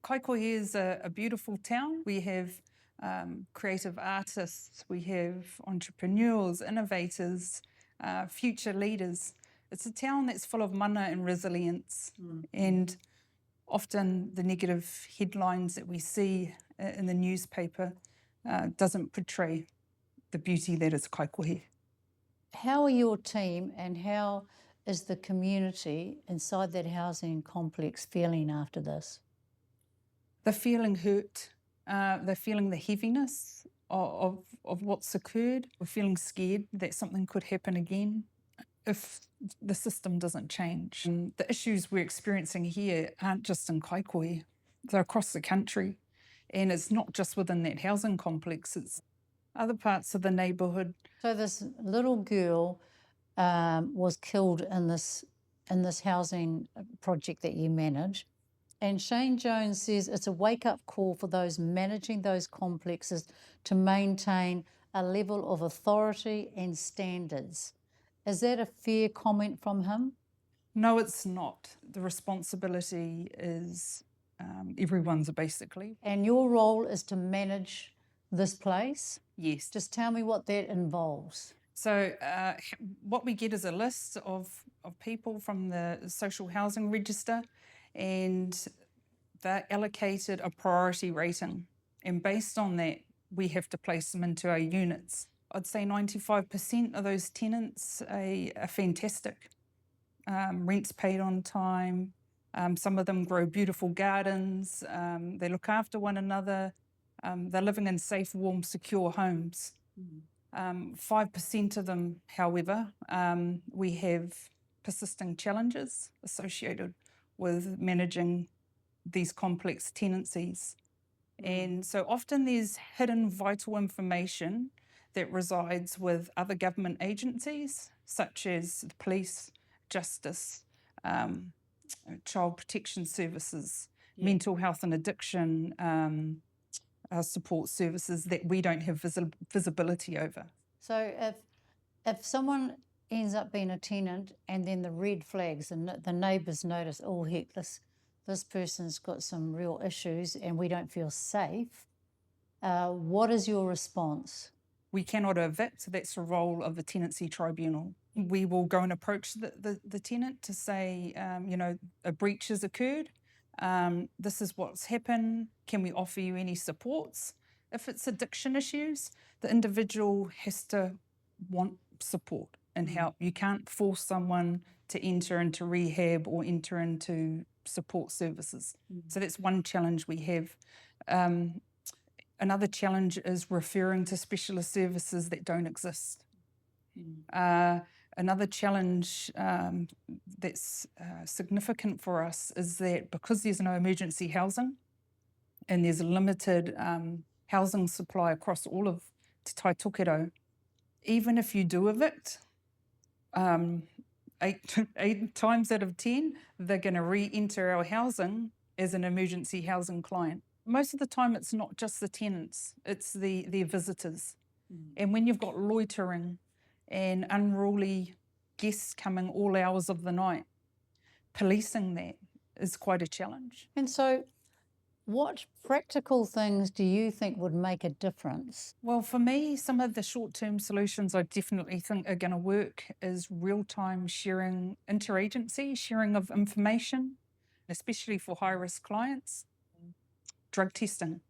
Kaikohe is a beautiful town. We have creative artists, we have entrepreneurs, innovators, future leaders. It's a town that's full of mana and resilience. And often the negative headlines that we see in the newspaper doesn't portray the beauty that is Kaikohe. How are your team and how is the community inside that housing complex feeling after this? They're feeling hurt. They're feeling the heaviness of what's occurred. We're feeling scared that something could happen again if the system doesn't change. And the issues we're experiencing here aren't just in Kaikohe, they're across the country. And it's not just within that housing complex, it's other parts of the neighbourhood. So this little girl was killed in this housing project that you manage. And Shane Jones says it's a wake-up call for those managing those complexes to maintain a level of authority and standards. Is that a fair comment from him? No, it's not. The responsibility is everyone's, basically. And your role is to manage this place? Yes. Just tell me what that involves. So what we get is a list of people from the social housing register, and they're allocated a priority rating. And based on that, we have to place them into our units. I'd say 95% of those tenants are fantastic. Rent's paid on time. Some of them grow beautiful gardens. They look after one another. They're living in safe, warm, secure homes. 5% of them, however, we have persisting challenges associated with managing these complex tenancies. And so often there's hidden vital information that resides with other government agencies, such as the police, justice, child protection services, mental health and addiction support services that we don't have visibility over. So if someone ends up being a tenant and then the red flags and the neighbours notice, oh heck, this person's got some real issues and we don't feel safe, what is your response? We cannot evict. That's the role of the tenancy tribunal. We will go and approach the tenant to say, a breach has occurred. This is what's happened. Can we offer you any supports? If it's addiction issues, the individual has to want support and help. You can't force someone to enter into rehab or enter into support services. So that's one challenge we have. Another challenge is referring to specialist services that don't exist. Another challenge that's significant for us is that because there's no emergency housing and there's a limited housing supply across all of Te Tai Tokerau, even if you do evict, 8 times out of 10, they're going to re-enter our housing as an emergency housing client. Most of the time, it's not just the tenants, it's their visitors. And when you've got loitering and unruly guests coming all hours of the night, policing that is quite a challenge. And so what practical things do you think would make a difference? Well, for me, some of the short-term solutions I definitely think are going to work is real-time sharing, interagency, sharing of information, especially for high-risk clients. Drug testing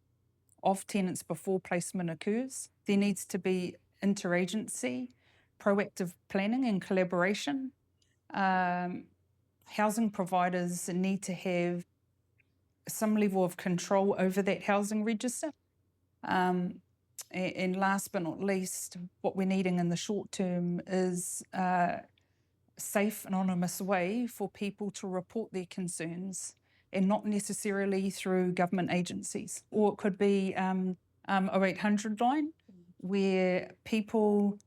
of tenants before placement occurs. There needs to be interagency, proactive planning and collaboration. Housing providers need to have some level of control over that housing register. And last but not least, what we're needing in the short term is a safe, anonymous way for people to report their concerns, and not necessarily through government agencies. Or it could be 0800 line, where people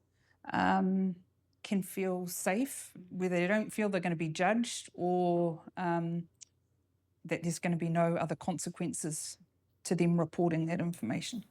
can feel safe, where they don't feel they're going to be judged, or that there's going to be no other consequences to them reporting that information.